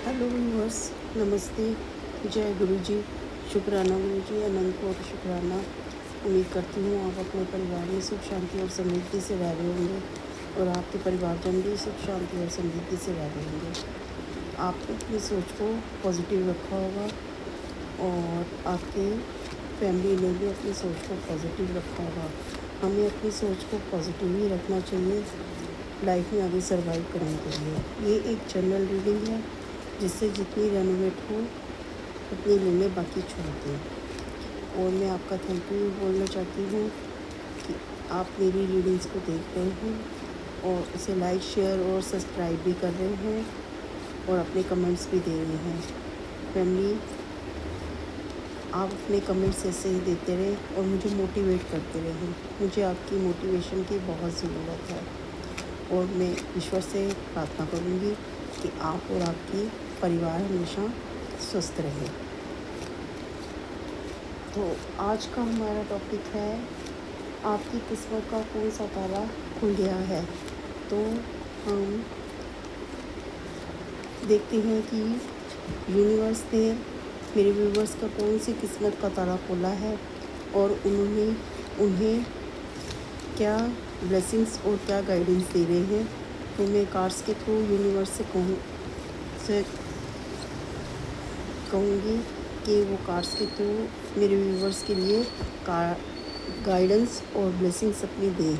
Hello viewers, नमस्ते। जय गुरु जी। शुक्राना गुरु जी, अनंत कोटि शुक्राना। उम्मीद करती हूँ आप अपने परिवार में सुख शांति और समृद्धि से रह रहे होंगे और आपके परिवारजन भी सुख शांति और समृद्धि से रह रहे होंगे। आपने अपनी सोच को पॉजिटिव रखा होगा और आपके फैमिली ने भी अपनी सोच को पॉजिटिव रखा होगा। हमें अपनी सोच को पॉजिटिव ही रखना चाहिए लाइफ में आगे सर्वाइव करने के लिए। ये एक जनरल रीडिंग है जिससे जितनी रेनोवेट हो उतनी ले लें, बाकी छोड़ दें। और मैं आपका थैंक यू बोलना चाहती हूँ कि आप मेरी रीडिंग्स को देख रहे हैं और उसे लाइक शेयर और सब्सक्राइब भी कर रहे हैं और अपने कमेंट्स भी दे रहे हैं। फैमिली, आप अपने कमेंट्स ऐसे ही देते रहें और मुझे मोटिवेट करते रहें। मुझे आपकी मोटिवेशन की बहुत ज़रूरत है और मैं ईश्वर से प्रार्थना करूँगी कि आप और आपकी परिवार हमेशा स्वस्थ रहे। तो आज का हमारा टॉपिक है, आपकी किस्मत का कौन सा ताला खुल गया है। तो हम देखते हैं कि यूनिवर्स ने मेरे व्यूवर्स का कौन सी किस्मत का ताला खोला है और उन्हें क्या ब्लेसिंग्स और क्या गाइडेंस दे रहे हैं। तो मैं कार्ड्स के थ्रू यूनिवर्स से कहूँगी कि वो कार्ड्स के थ्रू मेरे व्यूवर्स के लिए गाइडेंस और ब्लेसिंग्स अपनी दें।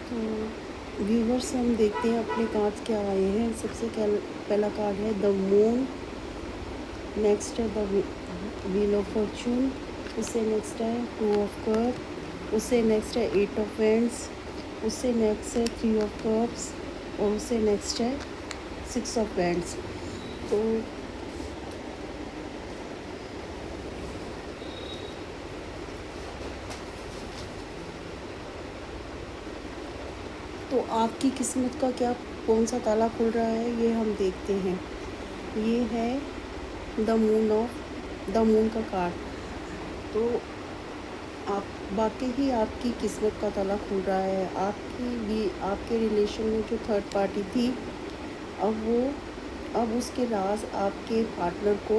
तो व्यूवर्स, हम देखते हैं अपने कार्ड्स क्या आए हैं। सबसे पहला कार्ड है द मून, नेक्स्ट है द व्हील ऑफ फॉर्चून, उससे नेक्स्ट है टू ऑफ कप, उससे नेक्स्ट है एट ऑफ वैंड्स, उससे नेक्स्ट है थ्री ऑफ कप्स और उससे नेक्स्ट है सिक्स ऑफ वैंड्स। तो आपकी किस्मत का क्या कौन सा ताला खुल रहा है, ये हम देखते हैं। ये है द मून का कार्ड। तो आप वाकई ही आपकी किस्मत का ताला खुल रहा है। आपके रिलेशन में जो थर्ड पार्टी थी, अब उसके राज आपके पार्टनर को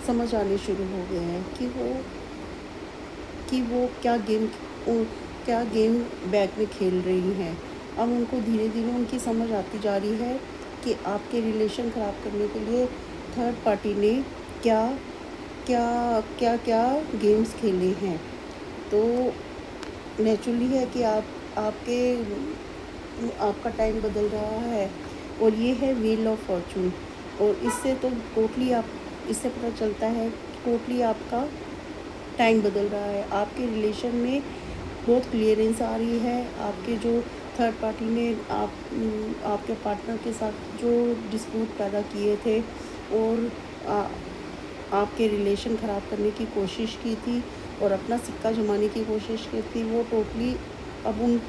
समझ आने शुरू हो गए हैं कि वो क्या गेम बैक में खेल रही हैं। अब उनको धीरे धीरे उनकी समझ आती जा रही है कि आपके रिलेशन ख़राब करने के लिए थर्ड पार्टी ने क्या क्या क्या क्या गेम्स खेले हैं। तो नेचुरली है कि आपका टाइम बदल रहा है और ये है व्हील ऑफ फॉर्चून। और इससे पता चलता है टोटली आपका टाइम बदल रहा है। आपके रिलेशन में बहुत क्लियरेंस आ रही है। आपके जो थर्ड पार्टी ने आपके पार्टनर के साथ जो डिस्प्यूट पैदा किए थे और आपके रिलेशन ख़राब करने की कोशिश की थी और अपना सिक्का जमाने की कोशिश की थी, वो टोटली अब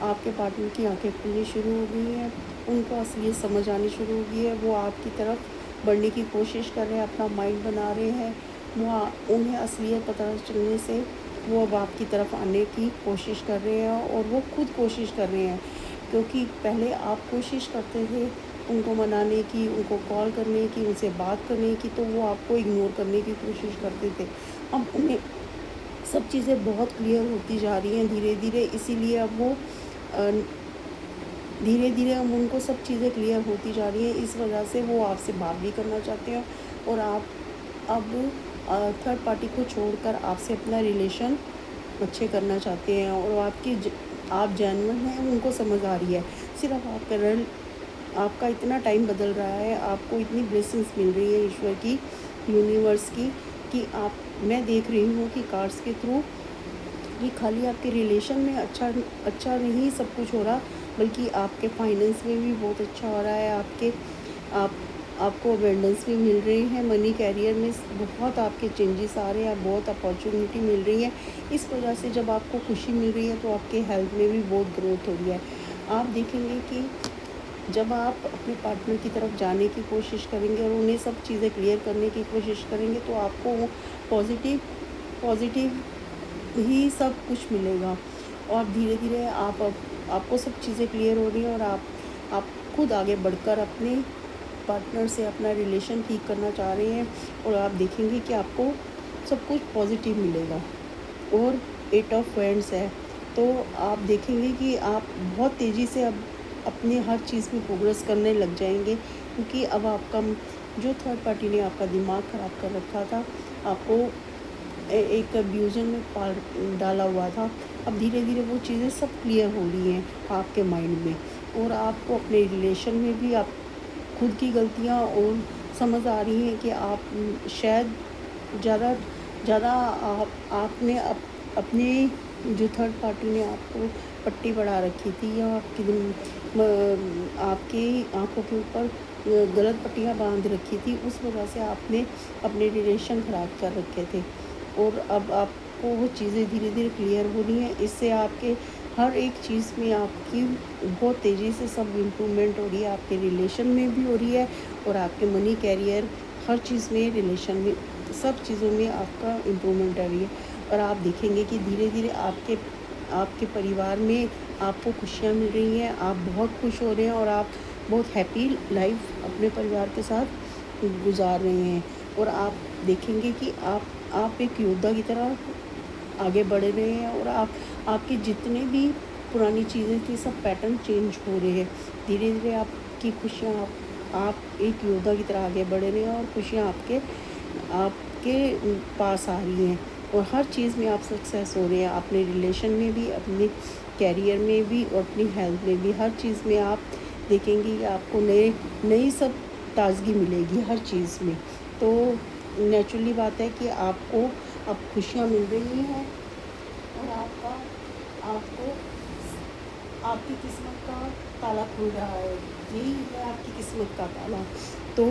आपके पार्टनर की आंखें खुलनी शुरू हो गई हैं। उनको असलियत समझ आनी शुरू हो गई है। वो आपकी तरफ बढ़ने की कोशिश कर रहे हैं, अपना माइंड बना रहे हैं। उन्हें असलियत पता चलने से वो अब आपकी तरफ आने की कोशिश कर रहे हैं और वो खुद कोशिश कर रहे हैं। क्योंकि पहले आप कोशिश करते थे उनको मनाने की, उनको कॉल करने की, उनसे बात करने की, तो वो आपको इग्नोर करने की कोशिश करते थे। अब उन्हें सब चीज़ें बहुत क्लियर होती जा रही हैं धीरे धीरे, इसीलिए अब वो धीरे धीरे अब उनको सब चीज़ें क्लियर होती जा रही हैं। इस वजह से वो आपसे बात भी करना चाहते हैं और आप अब थर्ड पार्टी को छोड़कर आपसे अपना रिलेशन अच्छे करना चाहते हैं और आप जेन्युइन हैं, उनको समझ आ रही है। सिर्फ आपका इतना टाइम बदल रहा है, आपको इतनी ब्लेसिंग्स मिल रही है ईश्वर की, यूनिवर्स की, कि मैं देख रही हूँ कि कार्ड्स के थ्रू ये खाली आपके रिलेशन में अच्छा नहीं सब कुछ हो रहा, बल्कि आपके फाइनेंस में भी बहुत अच्छा हो रहा है। आप आपको अबेंडेंस भी मिल रही है, मनी कैरियर में बहुत आपके चेंजेस आ रहे हैं, बहुत अपॉर्चुनिटी मिल रही है। इस वजह से जब आपको खुशी मिल रही है तो आपके हेल्थ में भी बहुत ग्रोथ हो रही है। आप देखेंगे कि जब आप अपने पार्टनर की तरफ जाने की कोशिश करेंगे और उन्हें सब चीज़ें क्लियर करने की कोशिश करेंगे तो आपको वो पॉजिटिव पॉजिटिव ही सब कुछ मिलेगा। और धीरे धीरे आपको सब चीज़ें क्लियर हो रही हैं और आप खुद आगे बढ़कर अपने पार्टनर से अपना रिलेशन ठीक करना चाह रहे हैं और आप देखेंगे कि आपको सब कुछ पॉजिटिव मिलेगा। और 8 ऑफ वैंड्स है, तो आप देखेंगे कि आप बहुत तेज़ी से अब अपने हर चीज़ में प्रोग्रेस करने लग जाएंगे, क्योंकि अब आपका जो थर्ड पार्टी ने आपका दिमाग ख़राब कर रखा था, आपको एक कंफ्यूजन में पाल डाला हुआ था, अब धीरे धीरे वो चीज़ें सब क्लियर हो रही हैं आपके माइंड में। और आपको अपने रिलेशन में भी आप खुद की गलतियाँ और समझ आ रही हैं कि आप शायद ज़्यादा ज़्यादा आपने अपने जो थर्ड पार्टी ने आपको पट्टी बढ़ा रखी थी या आपकी आंखों के ऊपर गलत पट्टियाँ बांध रखी थी, उस वजह से आपने अपने रिलेशन ख़राब कर रखे थे। और अब आपको वो चीज़ें धीरे धीरे क्लियर हो रही हैं। इससे आपके हर एक चीज़ में आपकी बहुत तेज़ी से सब इम्प्रूवमेंट हो रही है, आपके रिलेशन में भी हो रही है और आपके मनी कैरियर हर चीज़ में, रिलेशन में, सब चीज़ों में आपका इम्प्रूवमेंट आ रही है। और आप देखेंगे कि धीरे धीरे आपके परिवार में आपको खुशियाँ मिल रही हैं, आप बहुत खुश हो रहे हैं और आप बहुत हैप्पी लाइफ अपने परिवार के साथ गुजार रहे हैं। और आप देखेंगे कि आप एक योद्धा की तरह आगे बढ़ रहे हैं और आपकी जितने भी पुरानी चीज़ें थी सब पैटर्न चेंज हो रहे हैं। धीरे धीरे आपकी खुशियाँ आप एक योद्धा की तरह आगे बढ़ रहे हैं और खुशियाँ आपके आपके पास आ रही हैं और हर चीज़ में आप सक्सेस हो रहे हैं, अपने रिलेशन में भी, अपने कैरियर में भी और अपनी हेल्थ में भी। हर चीज़ में आप देखेंगे कि आपको नई सब ताज़गी मिलेगी हर चीज़ में। तो नेचुरली बात है कि आपको अब खुशियाँ मिल रही हैं और आपको आपकी किस्मत का ताला खुल रहा है। यही है आपकी किस्मत का ताला। तो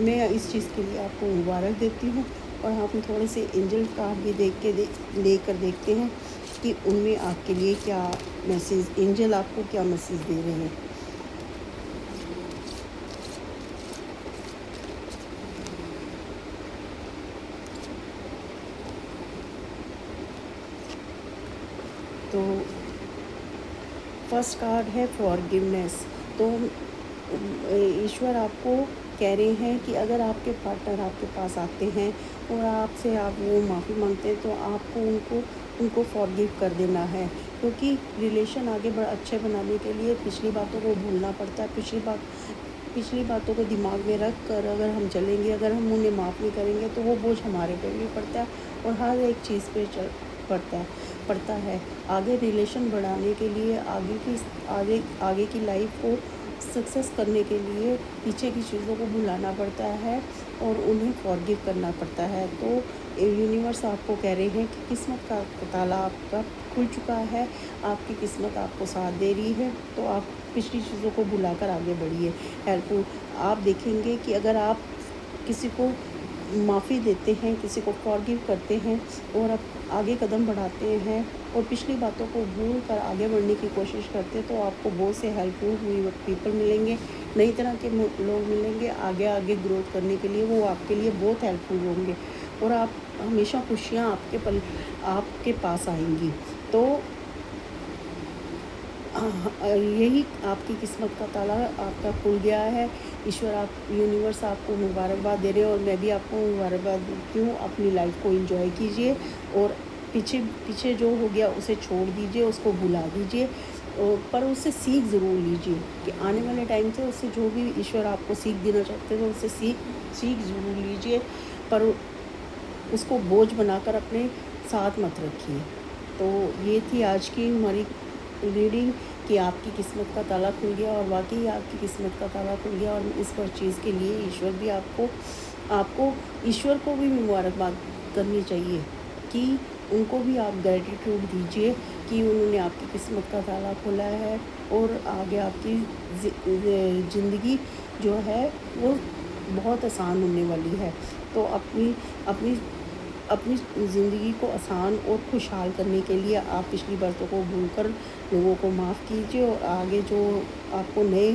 मैं इस चीज़ के लिए आपको मुबारक देती हूँ और हम थोड़े से एंजल कार्ड भी लेकर देखते हैं कि उनमें आपके लिए क्या मैसेज, एंजल आपको क्या मैसेज दे रहे हैं। तो फर्स्ट कार्ड है फॉरगिवनेस। तो ईश्वर आपको कह रहे हैं कि अगर आपके पार्टनर आपके पास आते हैं और आपसे आप वो माफ़ी मांगते हैं तो आपको उनको फॉरगिव कर देना है, क्योंकि रिलेशन आगे अच्छे बनाने के लिए पिछली बातों को भूलना पड़ता है। पिछली बातों को दिमाग में रख कर अगर हम चलेंगे, अगर हम उन्हें माफ़ नहीं करेंगे तो वो बोझ हमारे पे भी पड़ता है और हर एक चीज़ पे पड़ता है। आगे रिलेशन बढ़ाने के लिए, आगे की लाइफ को सक्सेस करने के लिए पीछे की चीज़ों को भुलाना पड़ता है और उन्हें फॉरगिव करना पड़ता है। तो यूनिवर्स आपको कह रहे हैं कि किस्मत का ताला आपका खुल चुका है, आपकी किस्मत आपको साथ दे रही है, तो आप पिछली चीज़ों को भुलाकर आगे बढ़िए। हेल्पफुल आप देखेंगे कि अगर आप किसी को माफ़ी देते हैं, किसी को फॉरगिव करते हैं और अब आगे कदम बढ़ाते हैं और पिछली बातों को भूल कर आगे बढ़ने की कोशिश करते हैं, तो आपको बहुत से हेल्पफुल हुई पीपल मिलेंगे, नई तरह के लोग मिलेंगे आगे ग्रोथ करने के लिए, वो आपके लिए बहुत हेल्पफुल होंगे और आप हमेशा खुशियाँ आपके पास आएंगी। तो यही आपकी किस्मत का ताला आपका खुल गया है। यूनिवर्स आपको मुबारकबाद दे रहे हैं और मैं भी आपको मुबारकबाद देती हूँ। अपनी लाइफ को एंजॉय कीजिए और पीछे जो हो गया उसे छोड़ दीजिए, उसको भुला दीजिए पर उससे सीख ज़रूर लीजिए कि आने वाले टाइम से उससे जो भी ईश्वर आपको सीख देना चाहते हैं उससे सीख ज़रूर लीजिए, पर उसको बोझ बनाकर अपने साथ मत रखिए। तो ये थी आज की हमारी रीडिंग कि आपकी किस्मत का ताला खुल गया और वाकई आपकी किस्मत का ताला खुल गया और इस पर चीज़ के लिए ईश्वर भी आपको ईश्वर को भी मुबारकबाद करनी चाहिए कि उनको भी आप ग्रैटिट्यूड दीजिए कि उन्होंने आपकी किस्मत का ताला खोला है और आगे आपकी ज़िंदगी जो है वो बहुत आसान होने वाली है। तो अपनी अपनी अपनी ज़िंदगी को आसान और खुशहाल करने के लिए आप पिछली बरसों को भूलकर लोगों को माफ़ कीजिए और आगे जो आपको नए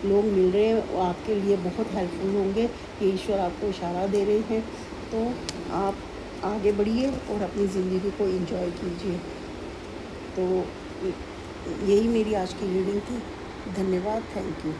लोग मिल रहे हैं वो आपके लिए बहुत हेल्पफुल होंगे। ये ईश्वर आपको इशारा दे रहे हैं, तो आप आगे बढ़िए और अपनी ज़िंदगी को एंजॉय कीजिए। तो यही मेरी आज की रीडिंग थी। धन्यवाद, थैंक यू।